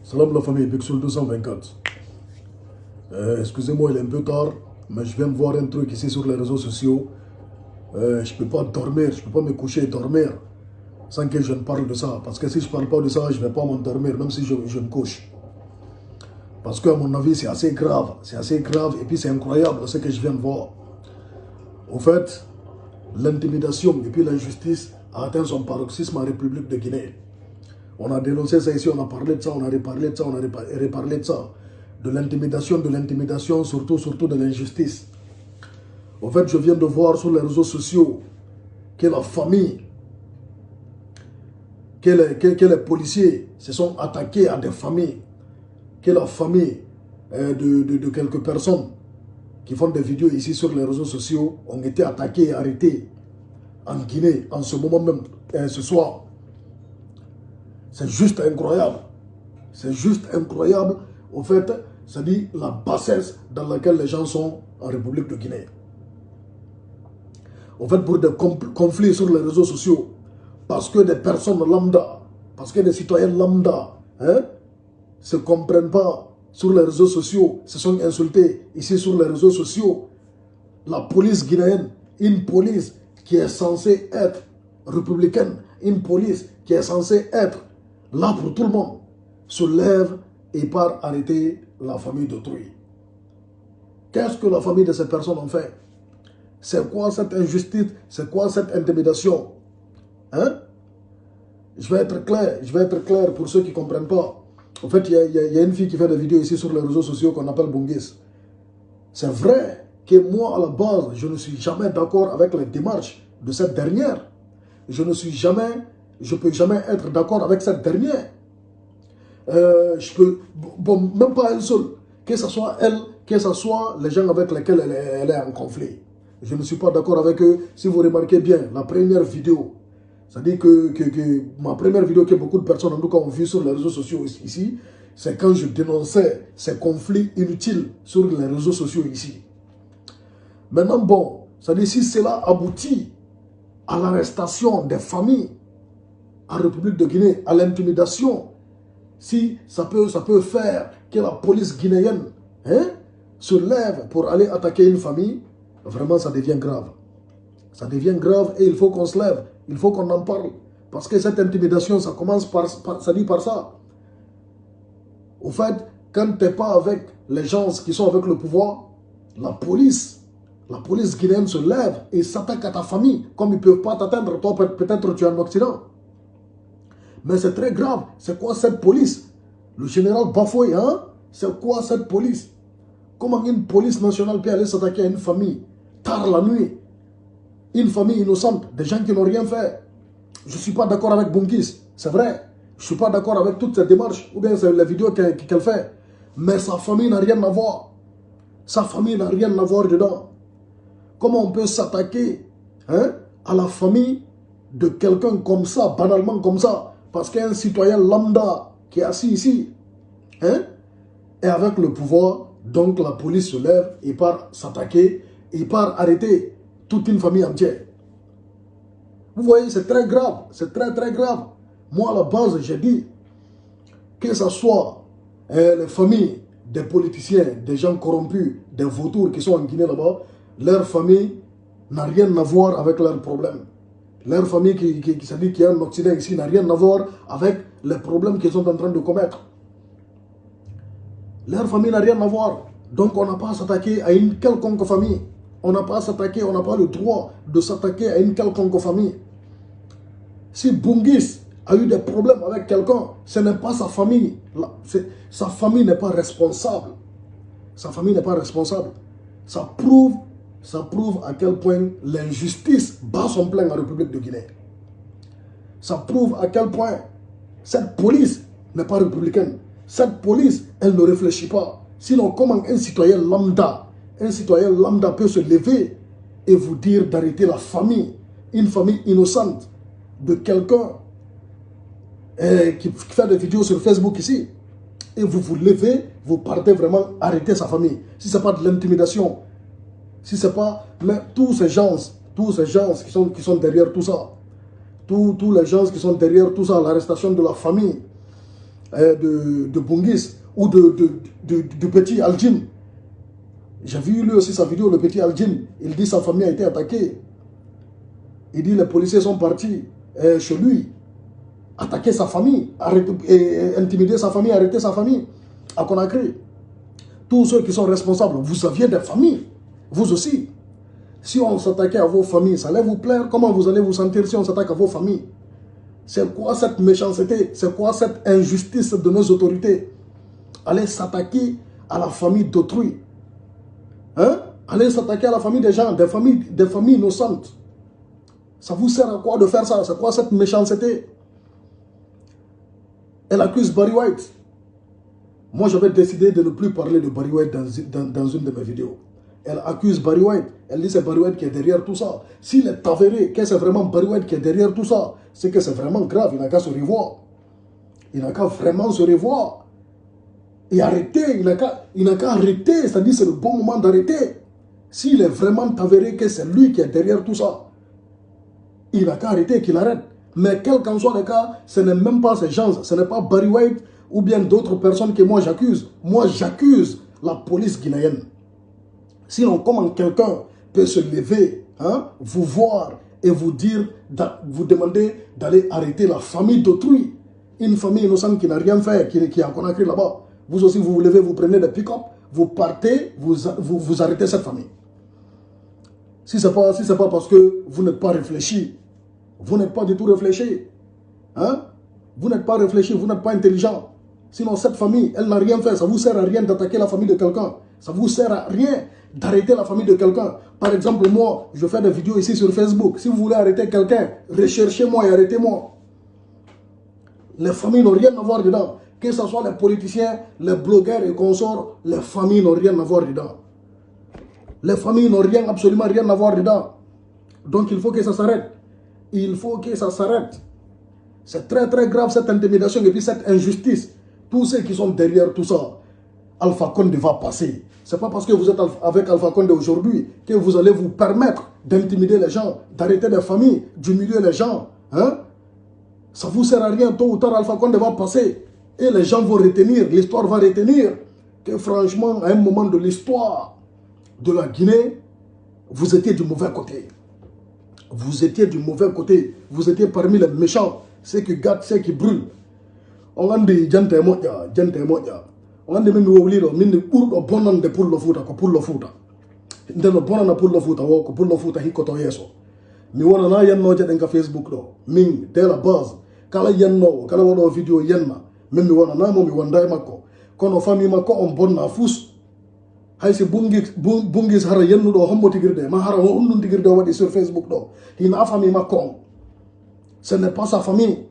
Salam la famille, Bixul 224. Excusez-moi, il est un peu tard, mais je viens de voir un truc ici sur les réseaux sociaux. Je ne peux pas dormir, je ne peux pas me coucher et dormir sans que je ne parle de ça. Parce que si je ne parle pas de ça, je ne vais pas m'endormir, même si je me couche. Parce qu'à mon avis, c'est assez grave. C'est assez grave et puis c'est incroyable ce que je viens de voir. Au fait, l'intimidation et puis l'injustice a atteint son paroxysme en République de Guinée. On a dénoncé ça ici, on a parlé de ça, on a reparlé de ça, on a reparlé de ça. De l'intimidation, surtout de l'injustice. En fait, je viens de voir sur les réseaux sociaux que la famille, que les policiers se sont attaqués à des familles, que la famille de quelques personnes qui font des vidéos ici sur les réseaux sociaux ont été attaqués et arrêtés en Guinée, en ce moment même, ce soir. C'est juste incroyable. C'est juste incroyable. Au fait, ça dit la bassesse dans laquelle les gens sont en République de Guinée. Au fait, pour des conflits sur les réseaux sociaux, parce que des personnes lambda, parce que des citoyens lambda, se comprennent pas sur les réseaux sociaux, se sont insultés ici sur les réseaux sociaux. La police guinéenne, une police qui est censée être républicaine, une police qui est censée être là pour tout le monde, se lève et part arrêter la famille d'autrui. Qu'est-ce que la famille de ces personnes ont fait? C'est quoi cette injustice? C'est quoi cette intimidation? Je vais être clair pour ceux qui ne comprennent pas. En fait, il y a une fille qui fait des vidéos ici sur les réseaux sociaux qu'on appelle Bungis. C'est vrai que moi, à la base, je ne suis jamais d'accord avec les démarches de cette dernière. Je ne peux jamais être d'accord avec cette dernière. Même pas elle seule, que ce soit elle, que ce soit les gens avec lesquels elle est en conflit. Je ne suis pas d'accord avec eux. Si vous remarquez bien, la première vidéo, c'est-à-dire que ma première vidéo que beaucoup de personnes en tout cas ont vu sur les réseaux sociaux ici, c'est quand je dénonçais ces conflits inutiles sur les réseaux sociaux ici. Maintenant, bon, c'est-à-dire si cela aboutit à l'arrestation des familles en République de Guinée, à l'intimidation, si ça peut faire que la police guinéenne se lève pour aller attaquer une famille, vraiment ça devient grave. Ça devient grave et il faut qu'on se lève, il faut qu'on en parle. Parce que cette intimidation, ça commence par ça. Au fait, quand tu n'es pas avec les gens qui sont avec le pouvoir, la police guinéenne se lève et s'attaque à ta famille. Comme ils ne peuvent pas t'atteindre, toi peut-être tu es en Occident. Mais c'est très grave. C'est quoi cette police? Le général Bafoy, c'est quoi cette police? Comment une police nationale peut aller s'attaquer à une famille tard la nuit? Une famille innocente, des gens qui n'ont rien fait. Je ne suis pas d'accord avec Bungis, c'est vrai. Je ne suis pas d'accord avec toutes ces démarches, ou bien c'est les vidéos qu'elle fait. Mais sa famille n'a rien à voir. Sa famille n'a rien à voir dedans. Comment on peut s'attaquer à la famille de quelqu'un comme ça, banalement comme ça, parce qu'un citoyen lambda qui est assis ici, est avec le pouvoir, donc la police se lève et part s'attaquer, et part arrêter toute une famille entière. Vous voyez, c'est très grave, c'est très grave. Moi, à la base, j'ai dit que ce soit les familles des politiciens, des gens corrompus, des vautours qui sont en Guinée là-bas, leur famille n'a rien à voir avec leurs problèmes. Leur famille qui est en Occident ici n'a rien à voir avec les problèmes qu'ils sont en train de commettre. Leur famille n'a rien à voir. Donc on n'a pas à s'attaquer à une quelconque famille. On n'a pas à s'attaquer, on n'a pas le droit de s'attaquer à une quelconque famille. Si Bungis a eu des problèmes avec quelqu'un, ce n'est pas sa famille. Sa famille n'est pas responsable. Sa famille n'est pas responsable. Ça prouve à quel point l'injustice bat son plein en République de Guinée. Ça prouve à quel point cette police n'est pas républicaine. Cette police, elle ne réfléchit pas. Sinon, comment un citoyen lambda peut se lever et vous dire d'arrêter la famille, une famille innocente de quelqu'un qui fait des vidéos sur Facebook ici, et vous vous levez, vous partez vraiment arrêter sa famille. Si ce n'est pas de l'intimidation, si ce n'est pas... Mais tous ces gens qui sont derrière tout ça, tous les gens qui sont derrière tout ça, l'arrestation de la famille, de Bungis ou du petit Al-Jim. J'ai vu lui aussi sa vidéo, le petit Al-Jim. Il dit sa famille a été attaquée. Il dit les policiers sont partis chez lui, attaquer sa famille, intimider sa famille, arrêter sa famille à Conakry. Tous ceux qui sont responsables, vous aviez des familles, vous aussi. Si on s'attaquait à vos familles, ça allait vous plaire? Comment vous allez vous sentir si on s'attaque à vos familles? C'est quoi cette méchanceté? C'est quoi cette injustice de nos autorités? Aller s'attaquer à la famille d'autrui. Hein? Aller s'attaquer à la famille des gens, des familles innocentes. Ça vous sert à quoi de faire ça? C'est quoi cette méchanceté? Elle accuse Barry White. Moi, j'avais décidé de ne plus parler de Barry White dans une de mes vidéos. Elle accuse Barry White. Elle dit que c'est Barry White qui est derrière tout ça. S'il est avéré que c'est vraiment Barry White qui est derrière tout ça, c'est que c'est vraiment grave. Il n'a qu'à se revoir. Il n'a qu'à vraiment se revoir. Et arrêter. Il n'a qu'à arrêter. C'est-à-dire que c'est le bon moment d'arrêter. S'il est vraiment avéré que c'est lui qui est derrière tout ça, il n'a qu'à arrêter, qu'il arrête. Mais quel qu'en soit le cas, ce n'est même pas ces gens. Ce n'est pas Barry White ou bien d'autres personnes que moi j'accuse. Moi j'accuse la police guinéenne. Sinon, comment quelqu'un peut se lever, hein, vous voir et vous dire, vous demander d'aller arrêter la famille d'autrui. Une famille innocente qui n'a rien fait, qui est en Conakry là-bas. Vous aussi, vous vous levez, vous prenez des pick-up, vous partez, vous arrêtez cette famille. Si ce n'est pas parce que vous n'êtes pas réfléchi, vous n'êtes pas du tout réfléchi. Hein? Vous n'êtes pas réfléchi, vous n'êtes pas intelligent. Sinon, cette famille, elle n'a rien fait. Ça ne vous sert à rien d'attaquer la famille de quelqu'un. Ça ne vous sert à rien d'arrêter la famille de quelqu'un. Par exemple, moi, je fais des vidéos ici sur Facebook. Si vous voulez arrêter quelqu'un, recherchez-moi et arrêtez-moi. Les familles n'ont rien à voir dedans. Que ce soit les politiciens, les blogueurs et consorts, les familles n'ont rien à voir dedans. Les familles n'ont absolument rien à voir dedans. Donc il faut que ça s'arrête. Il faut que ça s'arrête. C'est très très grave cette intimidation et puis cette injustice. Tous ceux qui sont derrière tout ça, Alpha Condé va passer. Ce n'est pas parce que vous êtes avec Alpha Condé aujourd'hui que vous allez vous permettre d'intimider les gens, d'arrêter des familles, d'humilier les gens. Hein? Ça ne vous sert à rien. Tôt ou tard, Alpha Condé va passer. Et les gens vont retenir, l'histoire va retenir que franchement, à un moment de l'histoire de la Guinée, vous étiez du mauvais côté. Vous étiez du mauvais côté. Vous étiez parmi les méchants. Ceux qui gâtent, ceux qui brûlent. On a dit, gente moja. On a dit, même si vous avez bonande pour le foot, pour le foot. Ndeno bonana pour le foot, pour le foot, hikoto yeso. Mi wana na yanno jaden ka Facebook do. Min, dès la base, kala yanno, kala wado vidéo yanna. Même mi wana na mo mi wandai mako. Kono famille mako on bonna fous. Haysi bungis hara yennu do hombo tigirde. Ma hara undun tigirde wadi sur Facebook do. Hina famille mako. Ce n'est pas sa famille.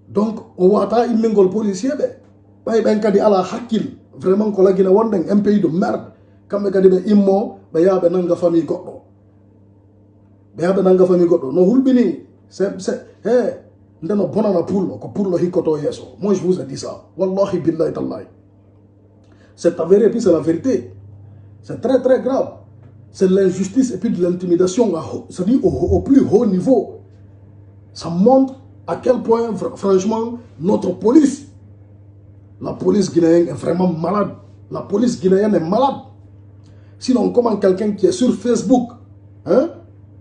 Donc, on wata immengol policier be. Bay ben kadi ala hakil. Vraiment ko la gina wondeng un pays de merde. Kambe kadi be immo be yabe nanga famille goddo. Be yabe nanga famille goddo. No hulbini. C'est ndeno bonana pour le hikoto yeso. Moi je vous ai dit ça. Wallahi billahi tallahi. C'est avéré et puis c'est la vérité. C'est très très grave. C'est l'injustice et puis de l'intimidation, c'est-à-dire au plus haut niveau. Ça montre à quel point, franchement, notre police, la police guinéenne est vraiment malade. La police guinéenne est malade. Sinon, comment quelqu'un qui est sur Facebook, hein,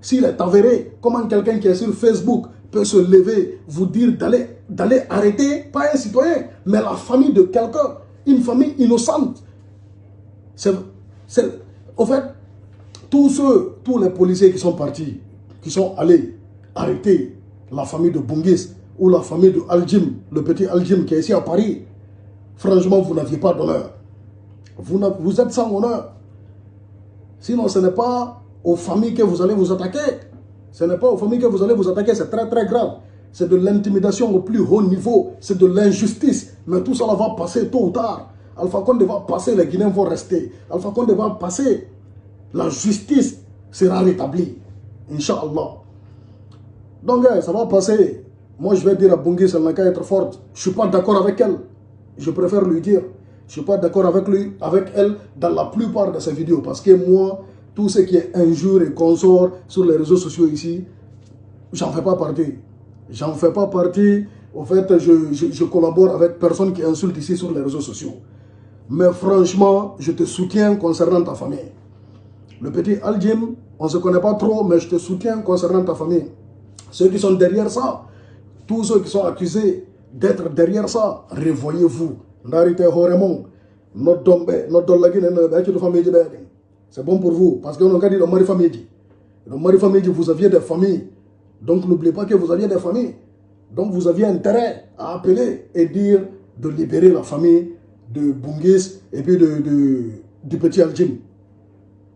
s'il est avéré, comment quelqu'un qui est sur Facebook peut se lever, vous dire d'aller arrêter, pas un citoyen, mais la famille de quelqu'un, une famille innocente. En fait, tous les policiers qui sont partis, qui sont allés arrêter la famille de Bungis ou la famille de Al-Jim, le petit Al-Jim qui est ici à Paris, franchement, vous n'aviez pas d'honneur. Vous êtes sans honneur. Sinon, ce n'est pas aux familles que vous allez vous attaquer. Ce n'est pas aux familles que vous allez vous attaquer, c'est très très grave. C'est de l'intimidation au plus haut niveau, c'est de l'injustice. Mais tout ça va passer tôt ou tard. Alpha Condé va passer, les Guinéens vont rester. Alpha Condé va passer, la justice sera rétablie. Inch'Allah. Donc, ça va passer. Moi, je vais dire à Bungis, elle n'a qu'à être forte. Je ne suis pas d'accord avec elle. Je préfère lui dire. Je ne suis pas d'accord avec elle dans la plupart de ses vidéos. Parce que moi, tout ce qui est injure et consort sur les réseaux sociaux ici, j'en fais pas partie. J'en fais pas partie. au fait, je collabore avec personne qui insulte ici sur les réseaux sociaux. Mais franchement, je te soutiens concernant ta famille. Le petit Al-Jim, on ne se connaît pas trop, mais je te soutiens concernant ta famille. Ceux qui sont derrière ça, tous ceux qui sont accusés d'être derrière ça, revoyez-vous. C'est bon pour vous, parce qu'on a dit le mari famille. Le mari famille, vous aviez des familles. Donc n'oubliez pas que vous aviez des familles. Donc vous aviez intérêt à appeler et dire de libérer la famille de Bungis et puis du petit Al-Jim.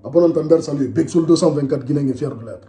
À bon entendeur, salut. Bexul 224 Guinée est fier de l'être.